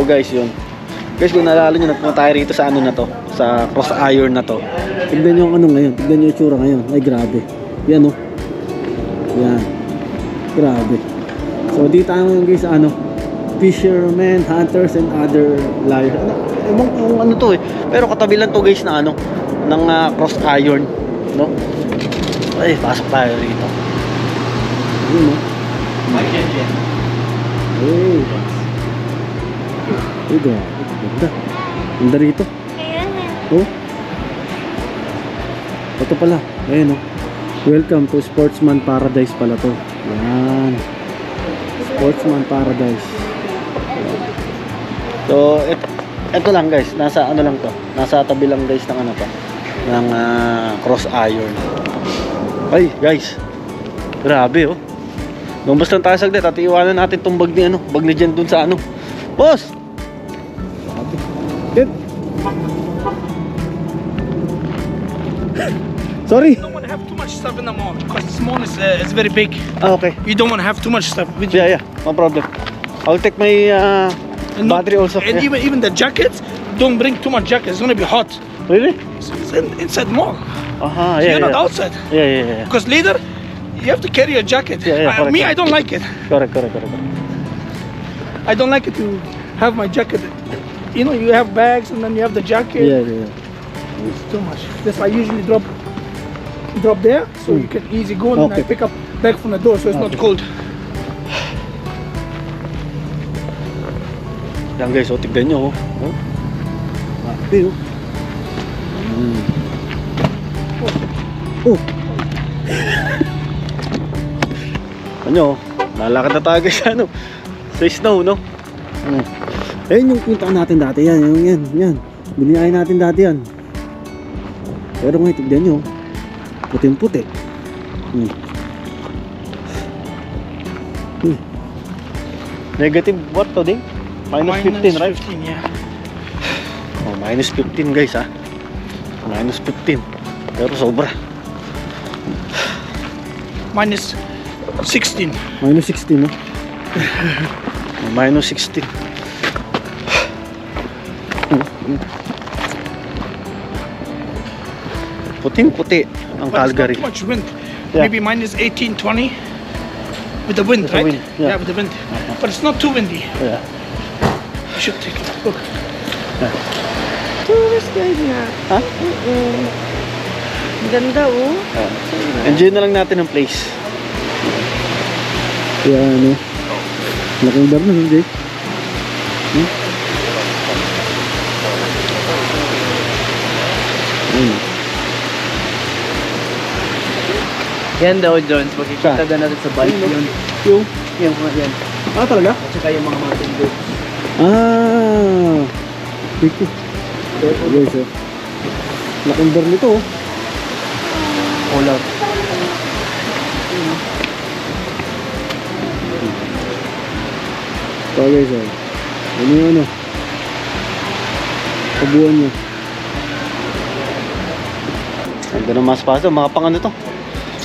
guys, yun. Guys, kung naalala nyo, nagpunta tayo rito sa ano na to, sa cross iron na to. Tignan nyo ang ano ngayon, tignan nyo yung tsura ngayon. Ay, grabe. Yan, oh. Yan. Grabe. So, dito tayo ngayon guys, ano, fishermen, hunters, and other liars. Ewan kung ano to eh. Pero katabi lang to guys na ano, ng cross iron, no? Ay, pasok tayo rito. Yun, no? Hey. Ay, grabe. Ganda. Ganda rito. Oh. Ito pala. Ayun, oh. Welcome to Sportsman Paradise pala to. Yan. Sportsman Paradise. So, ito lang guys. Nasa ano lang to. Nasa tabi lang guys ng ano pa. Ng cross iron. Ay, guys. Grabe, oh. Lumbas lang tayo saglit at iwanan natin itong bag ni ano. Bag ni Jen dun sa ano. Boss! Good. Sorry. You don't want to have too much stuff in the mall because the mall is very big. Ah, okay. You don't want to have too much stuff with you. Yeah, no problem. I'll take my battery also. And Yeah. even the jackets, don't bring too much jackets. It's gonna be hot. Really? It's inside the mall. Aha, So yeah, you're not yeah. outside. Yeah. Because later you have to carry a jacket. Yeah, correct, Me, correct. I don't like it. Correct. I don't like it to have my jacket. You know, you have bags and then you have the jacket. Yeah. It's too much. This I usually drop there, so you can easy go and Okay. I pick up back from the door, so it's not cold. Yan guys, so tignan nyo, oh. Grabe, oh. Oh. Ano, lalakad na tayo guys, ano, sa snow, no? Ayun yung punta natin dati, yan. Biniyahin natin dati yan. Pero ngayon, tignan nyo, puting-puti. Negative what to, Ding? Minus 15, right? 15, yeah. Oh, minus 15 guys, ha? Minus 15. Pero sobra. Minus 16. Minus 16, no? Minus 16. Puting-puti ang But it's not Calgary. too much wind. Yeah. Maybe minus 18, 20 with the wind, With the right? wind, yeah. With the wind. But it's not too windy. Yeah. You should take a look. Tourist guide nga. Ha? Ang ganda oh. Enjoy na lang natin ang place. Kaya ano, laking bar na, hindi? Yan daw, Jones. Makikita Saan? daw natin sa bike yun. Yung? Yung yan. Ah, talaga? At saka yung mga mountain goats. Ah! Piki. Guys, oh. Laking bar nito, oh. All out. Ito guys, oh. Ano yung ano? Kabuhan nyo. Ganda ng mas paso. Mga pang ano to?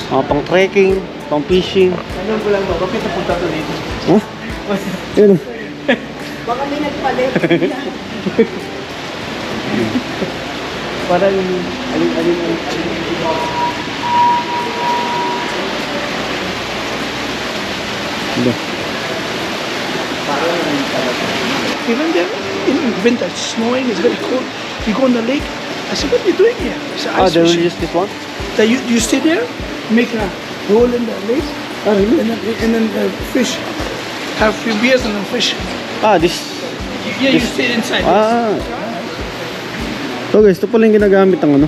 Mga pang trekking, pang fishing. Ano ko lang ba? Bakit napunta to dito? Ha? Yan, oh. Baka may nagpalit. Parang alin. Ano? Even there, in winter, it's snowing, it's very cold. You go on the lake. I said, what are you doing here? He said, Ah, ice they will fishing. use this one? That you stay there, make a hole in the lake, Ah, really? and then fish. Have few beers and then fish. Ah, this. Yeah, you stay inside. Ah. So guys, ito pala yung ginagamit ng ano,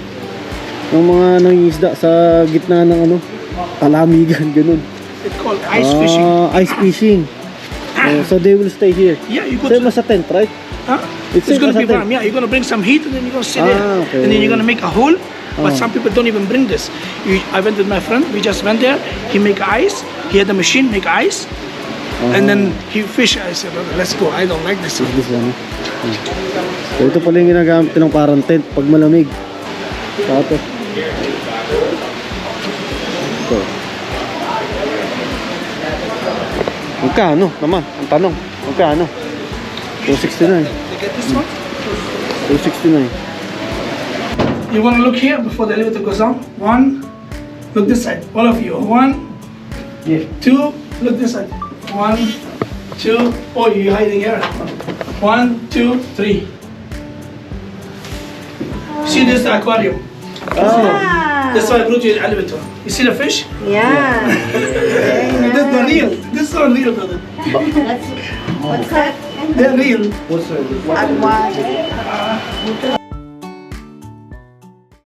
ng mga nangingisda sa gitna ng ano, palamigan, ganun. It's called ice fishing. Ice fishing. So they will stay here. Yeah, you go Same to, as a tent, right? huh? It's It's same gonna as a be tent. warm. Yeah, you're gonna bring some heat and then you're gonna sit there. Okay. And then you're gonna make a hole. But Oh. some people don't even bring this. I went with my friend. We just went there. He make ice. He had the machine make ice. And then he fish. I said, okay, let's go. I don't like this. This one. So ito pala yung ginagamit ng parang tent pag malamig. Tapos. Ito. Magkano naman? Ang tanong. Magkano? 269. You get this one? 269. You want to look here before the elevator goes down? One, look this side. All of you. One, Yeah. two, look this side. One, two. Oh, you're hiding here. One, two, three. See this aquarium? Oh. That's why I brought you the elevator. You see the fish? Yeah. That's the real. This is not real, brother. What's that? They're real. What's Aquarium.